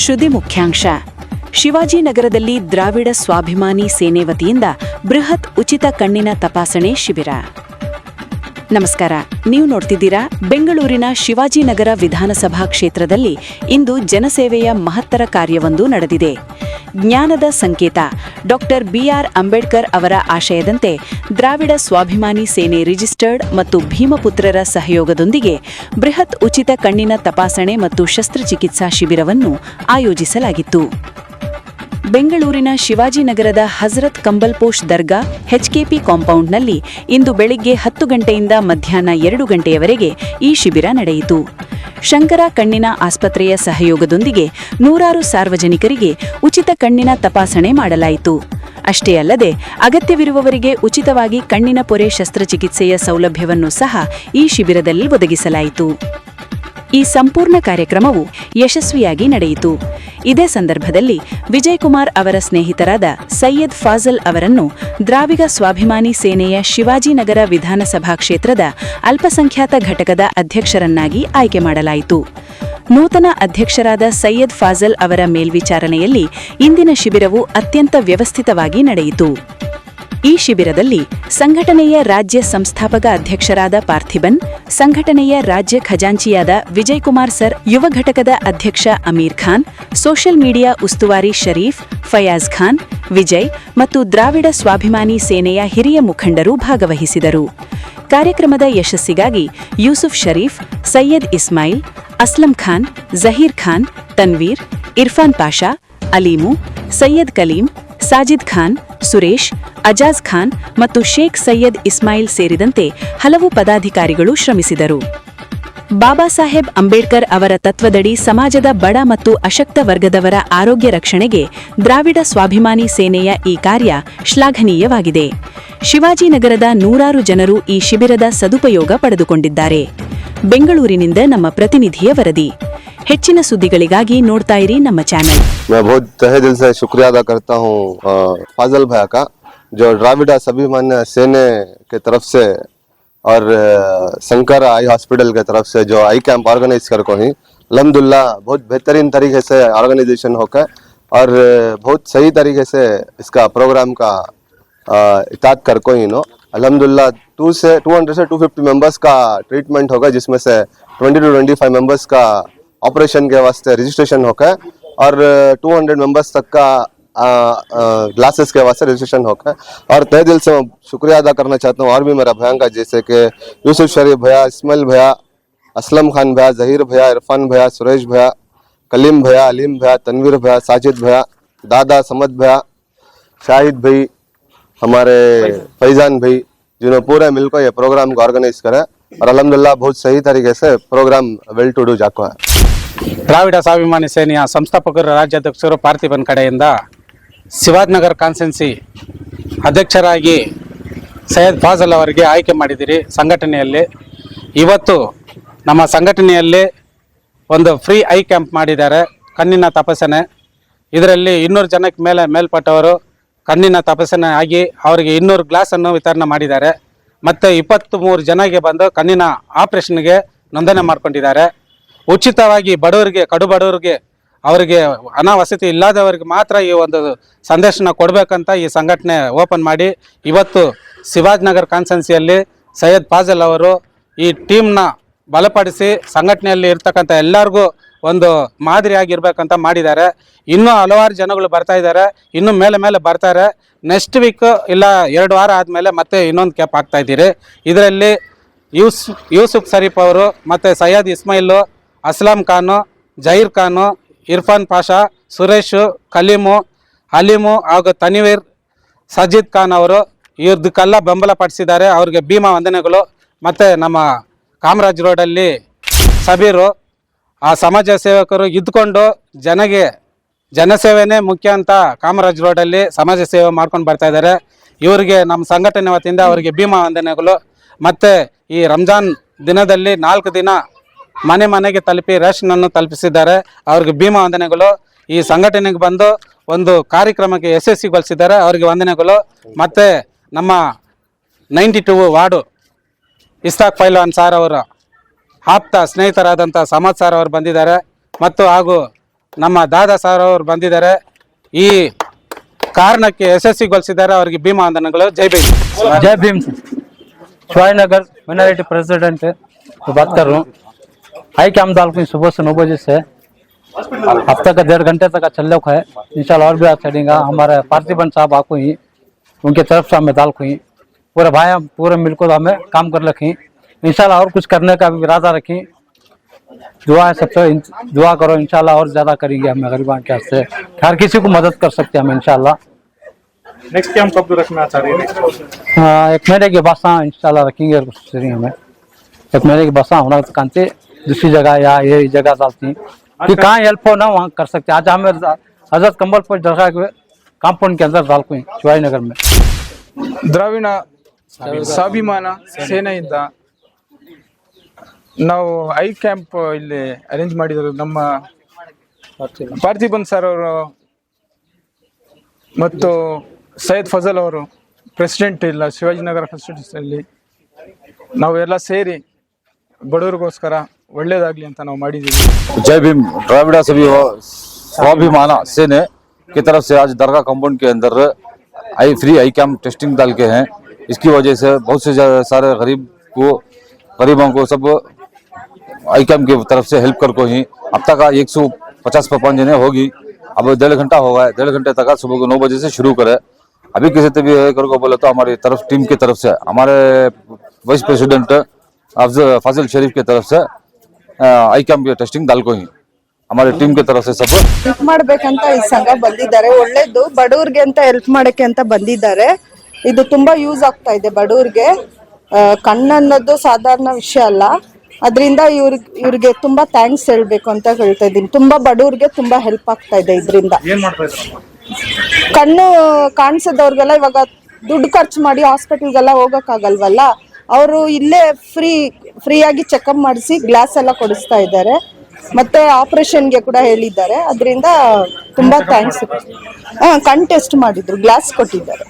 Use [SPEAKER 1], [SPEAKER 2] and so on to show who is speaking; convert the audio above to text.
[SPEAKER 1] ಶ್ರುತಿ ಮುಖ್ಯಾಂಶ. ಶಿವಾಜಿನಗರದಲ್ಲಿ ದ್ರಾವಿಡ ಸ್ವಾಭಿಮಾನಿ ಸೇನೆ ವತಿಯಿಂದ ಬೃಹತ್ ಉಚಿತ ಕಣ್ಣಿನ ತಪಾಸಣೆ ಶಿಬಿರ. ನಮಸ್ಕಾರ, ನೀವು ನೋಡ್ತಿದ್ದೀರಾ ಬೆಂಗಳೂರಿನ ಶಿವಾಜಿನಗರ ವಿಧಾನಸಭಾ ಕ್ಷೇತ್ರದಲ್ಲಿ ಇಂದು ಜನಸೇವೆಯ ಮಹತ್ತರ ಕಾರ್ಯವೊಂದು ನಡೆದಿದೆ. ಜ್ಞಾನದ ಸಂಕೇತ ಡಾಕ್ಟರ್ ಬಿಆರ್ ಅಂಬೇಡ್ಕರ್ ಅವರ ಆಶಯದಂತೆ ದ್ರಾವಿಡ ಸ್ವಾಭಿಮಾನಿ ಸೇನೆ ರಿಜಿಸ್ಟರ್ಡ್ ಮತ್ತು ಭೀಮಪುತ್ರರ ಸಹಯೋಗದೊಂದಿಗೆ ಬೃಹತ್ ಉಚಿತ ಕಣ್ಣಿನ ತಪಾಸಣೆ ಮತ್ತು ಶಸ್ತ್ರಚಿಕಿತ್ಸಾ ಶಿಬಿರವನ್ನು ಆಯೋಜಿಸಲಾಗಿತ್ತು. ಬೆಂಗಳೂರಿನ ಶಿವಾಜಿನಗರದ ಹಜರತ್ ಕಂಬಲ್ಪೋಷ್ ದರ್ಗಾ ಎಚ್ಕೆಪಿ ಕಾಂಪೌಂಡ್ನಲ್ಲಿ ಇಂದು ಬೆಳಿಗ್ಗೆ 10 ಗಂಟೆಯಿಂದ ಮಧ್ಯಾಹ್ನ 2 ಗಂಟೆಯವರೆಗೆ ಈ ಶಿಬಿರ ನಡೆಯಿತು. ಶಂಕರ ಕಣ್ಣಿನ ಆಸ್ಪತ್ರೆಯ ಸಹಯೋಗದೊಂದಿಗೆ ನೂರಾರು ಸಾರ್ವಜನಿಕರಿಗೆ ಉಚಿತ ಕಣ್ಣಿನ ತಪಾಸಣೆ ಮಾಡಲಾಯಿತು. ಅಷ್ಟೇ ಅಲ್ಲದೆ ಅಗತ್ಯವಿರುವವರಿಗೆ ಉಚಿತವಾಗಿ ಕಣ್ಣಿನ ಪೊರೆ ಶಸ್ತ್ರಚಿಕಿತ್ಸೆಯ ಸೌಲಭ್ಯವನ್ನು ಸಹ ಈ ಶಿಬಿರದಲ್ಲಿ ಒದಗಿಸಲಾಯಿತು. ಈ ಸಂಪೂರ್ಣ ಕಾರ್ಯಕ್ರಮವು ಯಶಸ್ವಿಯಾಗಿ ನಡೆಯಿತು. ಇದೇ ಸಂದರ್ಭದಲ್ಲಿ ವಿಜಯ್ ಕುಮಾರ್ ಅವರ ಸ್ನೇಹಿತರಾದ ಸೈಯದ್ ಫಾಜಲ್ ಅವರನ್ನು ದ್ರಾವಿಡ ಸ್ವಾಭಿಮಾನಿ ಸೇನೆಯ ಶಿವಾಜಿನಗರ ವಿಧಾನಸಭಾ ಕ್ಷೇತ್ರದ ಅಲ್ಪಸಂಖ್ಯಾತ ಘಟಕದ ಅಧ್ಯಕ್ಷರನ್ನಾಗಿ ಆಯ್ಕೆ ಮಾಡಲಾಯಿತು. ನೂತನ ಅಧ್ಯಕ್ಷರಾದ ಸೈಯದ್ ಫಾಜಲ್ ಅವರ ಮೇಲ್ವಿಚಾರಣೆಯಲ್ಲಿ ಇಂದಿನ ಶಿಬಿರವು ಅತ್ಯಂತ ವ್ಯವಸ್ಥಿತವಾಗಿ ನಡೆಯಿತು. ಈ ಶಿಬಿರದಲ್ಲಿ ಸಂಘಟನೆಯ ರಾಜ್ಯ ಸಂಸ್ಥಾಪಕ ಅಧ್ಯಕ್ಷರಾದ ಪಾರ್ಥಿಬನ್, ಸಂಘಟನೆಯ ರಾಜ್ಯ ಖಜಾಂಚಿಯಾದ ವಿಜಯ್ ಕುಮಾರ್ ಸರ್, ಯುವ ಘಟಕದ ಅಧ್ಯಕ್ಷ ಅಮೀರ್ ಖಾನ್, ಸೋಷಿಯಲ್ ಮೀಡಿಯಾ ಉಸ್ತುವಾರಿ ಶರೀಫ್, ಫಯಾಜ್ ಖಾನ್, ವಿಜಯ್ ಮತ್ತು ದ್ರಾವಿಡ ಸ್ವಾಭಿಮಾನಿ ಸೇನೆಯ ಹಿರಿಯ ಮುಖಂಡರು ಭಾಗವಹಿಸಿದರು. ಕಾರ್ಯಕ್ರಮದ ಯಶಸ್ಸಿಗಾಗಿ ಯೂಸುಫ್ ಶರೀಫ್, ಸೈಯದ್ ಇಸ್ಮಾಯಿಲ್, ಅಸ್ಲಂ ಖಾನ್, ಜಹೀರ್ ಖಾನ್, ತನ್ವೀರ್, ಇರ್ಫಾನ್ ಪಾಷಾ, ಅಲೀಮು, ಸೈಯದ್ ಕಲೀಂ, ಸಾಜಿದ್ ಖಾನ್, ಸುರೇಶ್, ಅಜಾಜ್ ಖಾನ್ ಮತ್ತು ಶೇಖ್ ಸೈಯದ್ ಇಸ್ಮಾಯಿಲ್ ಸೇರಿದಂತೆ ಹಲವು ಪದಾಧಿಕಾರಿಗಳು ಶ್ರಮಿಸಿದರು. ಬಾಬಾ ಸಾಹೇಬ್ ಅಂಬೇಡ್ಕರ್ ಅವರ ತತ್ವದಡಿ ಸಮಾಜದ ಬಡ ಮತ್ತು ಅಶಕ್ತ ವರ್ಗದವರ ಆರೋಗ್ಯ ರಕ್ಷಣೆಗೆ ದ್ರಾವಿಡ ಸ್ವಾಭಿಮಾನಿ ಸೇನೆಯ ಈ ಕಾರ್ಯ ಶ್ಲಾಘನೀಯವಾಗಿದೆ. ಶಿವಾಜಿನಗರದ ನೂರಾರು ಜನರು ಈ ಶಿಬಿರದ ಸದುಪಯೋಗ ಪಡೆದುಕೊಂಡಿದ್ದಾರೆ. ಬೆಂಗಳೂರಿನಿಂದ ನಮ್ಮ ಪ್ರತಿನಿಧಿಯ ವರದಿ. ಹೆಚ್ಚಿನ ಸುದ್ದಿಗಳಿಗಾಗಿ ನೋಡ್ತಾ ಇರಿ ನಮ್ಮ ಚಾನೆಲ್.
[SPEAKER 2] मैं बहुत तहे दिल से शुक्रिया अदा करता हूँ फाजल भैया का, जो द्राविड़ा स्वाभिमानी सेने के तरफ से और शंकर आई हॉस्पिटल के तरफ से जो आई कैंप ऑर्गेनाइज कर को ही अल्हम्दुलिल्लाह बहुत बेहतरीन तरीके से ऑर्गेनाइजेशन होकर और बहुत सही तरीके से इसका प्रोग्राम का इताद कर को ही नो अल्हम्दुलिल्लाह 200 से 250 मेंबर्स का ट्रीटमेंट होगा, जिसमें से 20 to 25 मेंबर्स का ऑपरेशन के वास्ते रजिस्ट्रेशन होकर और 200 मेंबर्स तक का ग्लासेस के वास्ते रजिस्ट्रेशन होकर। और तहे दिल से मैं शुक्रिया अदा करना चाहता हूँ और भी मेरा भैया का, जैसे कि यूसुफ शरीफ भैया, इस्माइल भैया, असलम खान भैया, जहीर भैया, इरफान भैया, सुरेश भैया, कलीम भैया, अलीम भैया, तनवीर भैया, साजिद भैया, दादा समद भैया, शाहिद भाई, हमारे फैजान भाई, जिन्होंने पूरे मिलकर ये प्रोग्राम को ऑर्गेनाइज करा और अल्हम्दुलिल्लाह बहुत सही तरीके से प्रोग्राम वेल टू डू जाको है.
[SPEAKER 3] ದ್ರಾವಿಡ ಸ್ವಾಭಿಮಾನಿ ಸೇನೆಯ ಸಂಸ್ಥಾಪಕರು ರಾಜ್ಯಾಧ್ಯಕ್ಷರು ಪಾರ್ಥಿಬನ್ ಕಡೆಯಿಂದ ಶಿವಾಜಿನಗರ ಕಾನ್ಸ್ಟೆನ್ಸಿ ಅಧ್ಯಕ್ಷರಾಗಿ ಸೈಯದ್ ಫಾಜಲ್ ಅವರಿಗೆ ಆಯ್ಕೆ ಮಾಡಿದ್ದೀರಿ. ಸಂಘಟನೆಯಲ್ಲಿ ಇವತ್ತು ನಮ್ಮ ಸಂಘಟನೆಯಲ್ಲಿ ಒಂದು ಫ್ರೀ ಐ ಕ್ಯಾಂಪ್ ಮಾಡಿದ್ದಾರೆ, ಕಣ್ಣಿನ ತಪಾಸಣೆ. ಇದರಲ್ಲಿ 200 ಜನಕ್ಕೆ ಮೇಲ್ಪಟ್ಟವರು ಕಣ್ಣಿನ ತಪಾಸಣೆ ಆಗಿ ಅವರಿಗೆ 200 ಗ್ಲಾಸನ್ನು ವಿತರಣೆ ಮಾಡಿದ್ದಾರೆ. ಮತ್ತು 23 ಜನಕ್ಕೆ ಬಂದು ಕಣ್ಣಿನ ಆಪರೇಷನ್ಗೆ ನೋಂದಣಿ ಮಾಡ್ಕೊಂಡಿದ್ದಾರೆ. ಉಚಿತವಾಗಿ ಬಡವರಿಗೆ, ಕಡು ಬಡವರಿಗೆ, ಅವರಿಗೆ ಹಣ ವಸತಿ ಇಲ್ಲದವರಿಗೆ ಮಾತ್ರ ಈ ಒಂದು ಸಂದೇಶನ ಕೊಡಬೇಕಂತ ಈ ಸಂಘಟನೆ ಓಪನ್ ಮಾಡಿ ಇವತ್ತು ಶಿವಾಜಿನಗರ ಕಾನ್ಸ್ಟೆನ್ಸಿಯಲ್ಲಿ ಸೈಯದ್ ಫಾಜಲ್ ಅವರು ಈ ಟೀಮ್ನ ಬಲಪಡಿಸಿ ಸಂಘಟನೆಯಲ್ಲಿ ಇರ್ತಕ್ಕಂಥ ಎಲ್ಲರಿಗೂ ಒಂದು ಮಾದರಿಯಾಗಿರ್ಬೇಕಂತ ಮಾಡಿದ್ದಾರೆ. ಇನ್ನೂ ಹಲವಾರು ಜನಗಳು ಬರ್ತಾ ಇದ್ದಾರೆ, ಇನ್ನೂ ಮೇಲೆ ಬರ್ತಾರೆ. ನೆಕ್ಸ್ಟ್ ವೀಕ್ ಇಲ್ಲ 2 ವಾರ ಆದಮೇಲೆ ಮತ್ತೆ ಇನ್ನೊಂದು ಕ್ಯಾಂಪ್ ಆಗ್ತಾ ಇದ್ದೀರಿ. ಇದರಲ್ಲಿ ಯೂಸುಫ್ ಶರೀಫ್ ಅವರು ಮತ್ತು ಸೈಯದ್ ಇಸ್ಮಾಯಿಲು, ಅಸ್ಲಾಂ ಖಾನು, ಜಹೀರ್ ಖಾನು, ಇರ್ಫಾನ್ ಪಾಷಾ, ಸುರೇಶು, ಕಲೀಮು, ಅಲೀಮು ಹಾಗೂ ತನ್ವೀರ್, ಸಾಜಿದ್ ಖಾನ್ ಅವರು ಇವ್ರದಕ್ಕೆಲ್ಲ ಬೆಂಬಲ ಪಡಿಸಿದ್ದಾರೆ. ಅವ್ರಿಗೆ ಭೀಮಾ ವಂದನೆಗಳು. ಮತ್ತು ನಮ್ಮ ಕಾಮರಾಜ್ ರೋಡಲ್ಲಿ ಸಬೀರು, ಆ ಸಮಾಜ ಸೇವಕರು ಇದ್ಕೊಂಡು ಜನಸೇವೆನೇ ಮುಖ್ಯ ಅಂತ ಕಾಮರಾಜ್ ರೋಡಲ್ಲಿ ಸಮಾಜ ಸೇವೆ ಮಾಡ್ಕೊಂಡು ಬರ್ತಾ ಇದ್ದಾರೆ. ಇವರಿಗೆ ನಮ್ಮ ಸಂಘಟನೆ ವತಿಯಿಂದ ಅವರಿಗೆ ಭೀಮಾ ವಂದನೆಗಳು. ಮತ್ತು ಈ ರಂಜಾನ್ ದಿನದಲ್ಲಿ 4 ದಿನ ಮನೆಗೆ ತಲುಪಿ ರೇಷನನ್ನು ತಲುಪಿಸಿದ್ದಾರೆ, ಅವ್ರಿಗೆ ಭೀಮಾ ವಂದನೆಗಳು. ಈ ಸಂಘಟನೆಗೆ ಬಂದು ಒಂದು ಕಾರ್ಯಕ್ರಮಕ್ಕೆ ಯಶಸ್ವಿಗೊಳಿಸಿದ್ದಾರೆ, ಅವರಿಗೆ ವಂದನೆಗಳು. ಮತ್ತು ನಮ್ಮ 92 ವಾರ್ಡು ಇಸ್ತಾಕ್ ಪೈಲ್ವಾನ್ ಸಾರ್ ಅವರ ಆಪ್ತ ಸ್ನೇಹಿತರಾದಂಥ ಸಮಾಜ್ ಸಾರ್ ಅವರು ಬಂದಿದ್ದಾರೆ. ಮತ್ತು ಹಾಗೂ ನಮ್ಮ ದಾದಾ ಸರ್ ಅವರು ಬಂದಿದ್ದಾರೆ. ಈ ಕಾರಣಕ್ಕೆ ಯಶಸ್ವಿಗೊಳಿಸಿದ್ದಾರೆ. ಅವರಿಗೆ ಭೀಮಾ ವಂದನೆಗಳು. ಜೈ ಭೀಮ್.
[SPEAKER 4] जय भीम। शिवाजीनगर माइनॉरिटी प्रेसिडेंट बात कर रहा हूँ। हाई कैंप डाल को सुबह से 9 बजे से अब तक 1.5 घंटे तक चल रहा है। इंशाल्लाह और भी आज चलेगा। हमारे पार्थिबन साहब आपको ही उनके तरफ से हमें डाल को ही पूरे भाई पूरे मिलकर हमें काम कर रखी। इंशाल्लाह और कुछ करने का भी इरादा रखी। दुआ है सबसे, दुआ करो। इंशाल्लाह और ज्यादा करेंगे हमें गरीबान के हाथ से। हर किसी को मदद कर सकते हैं हम इंशाल्लाह।
[SPEAKER 5] नेक्स्ट कैंप कब रखना चाह रही है?
[SPEAKER 4] हाँ, 1 महीने के बाद इंशाल्लाह रखेंगे हमें। 1 महीने के बाद होना कांते दूसरी जगह या ये जगह डालती कि कहाँ हेल्प हो ना वहाँ कर सकते। आज हमें हजरत कंबल पर दरगाह के कांपाउंड के अंदर डाल कोई शिवाजीनगर में
[SPEAKER 5] ದ್ರಾವಿಡ ಸ್ವಾಭಿಮಾನ ಸೇನೆಯಿಂದ ನಾವು ಐ ಕ್ಯಾಂಪ್ ಇಲ್ಲಿ ಅರೇಂಜ್ ಮಾಡಿದ್ರು. ನಮ್ಮ ಪಾರ್ಥಿಬನ್ ಸರ್ ಅವರು ಮತ್ತು ಸೈಯದ್ ಫಜಲ್ ಅವರು ಪ್ರೆಸಿಡೆಂಟ್ ಇಲ್ಲ ಶಿವಾಜಿನಗರ ಪ್ರೆಸಿಡೆನ್ಸಿಯಲ್ಲಿ ನಾವೆಲ್ಲ ಸೇರಿ ಬಡವರಿಗೋಸ್ಕರ ಒಳ್ಳೇದಾಗ್ಲಿ ಅಂತ ನಾವು ಮಾಡಿದ್ದೀವಿ.
[SPEAKER 6] जय भीम। द्राविड़ा सभी स्वाभिमान सेने की तरफ से आज दरगाह कंपाउंड के अंदर फ्री आई कैंप टेस्टिंग डाल के हैं। इसकी वजह से बहुत से सारे गरीबों को सब आई कैंप की तरफ से हेल्प कर को ही अब तक 150 जने होगी। अब 1.5 घंटा होगा है। 1.5 घंटे तक सुबह को 9 बजे से शुरू करे। अभी किसी से भी कर को बोले तो हमारी तरफ टीम की तरफ से हमारे वाइस प्रेसिडेंट फाजिल शरीफ की तरफ से आई कैंप टेस्टिंग डाल को ही हमारे टीम की तरफ से सब
[SPEAKER 7] ಹೆಲ್ಪ್ ಮಾಡ್ಬೇಕಂತ ಈ ಸಂಘ ಬಂದಿದ್ದಾರೆ. ಒಳ್ಳೇದು ಬಡವ್ರಿಗೆ ಅಂತ ಹೆಲ್ಪ್ ಮಾಡಕ್ಕೆ ಅಂತ ಬಂದಿದ್ದಾರೆ. ಇದು ತುಂಬಾ ಯೂಸ್ ಆಗ್ತಾ ಇದೆ ಬಡವ್ರಿಗೆ. ಕಣ್ಣನ್ನೋದು ಸಾಧಾರಣ ವಿಷಯ ಅಲ್ಲ. ಅದರಿಂದ ಇವ್ರಿಗೆ ತುಂಬಾ ಥ್ಯಾಂಕ್ಸ್ ಹೇಳ್ಬೇಕು ಅಂತ ಹೇಳ್ತಾ ಇದ್ದೀನಿ. ತುಂಬಾ ಬಡವ್ರಿಗೆ ತುಂಬಾ ಹೆಲ್ಪ್ ಆಗ್ತಾ ಇದೆ ಇದರಿಂದ. ಕಣ್ಣು ಕಾಣಿಸದವ್ರಿಗೆಲ್ಲ ಇವಾಗ ದುಡ್ಡು ಖರ್ಚು ಮಾಡಿ ಹಾಸ್ಪಿಟಲ್ಗೆಲ್ಲ ಹೋಗಕ್ಕಾಗಲ್ವಲ್ಲ, ಅವರು ಇಲ್ಲೇ ಫ್ರೀಯಾಗಿ ಚೆಕಪ್ ಮಾಡಿಸಿ ಗ್ಲಾಸ್ ಎಲ್ಲ ಕೊಡಿಸ್ತಾ ಇದ್ದಾರೆ. ಮತ್ತೆ ಆಪರೇಷನ್ಗೆ ಕೂಡ ಹೇಳಿದ್ದಾರೆ. ಅದರಿಂದ ತುಂಬಾ ಥ್ಯಾಂಕ್ಸ್. ಕಣ್ ಟೆಸ್ಟ್ ಮಾಡಿದ್ರು, ಗ್ಲಾಸ್ ಕೊಟ್ಟಿದ್ದಾರೆ.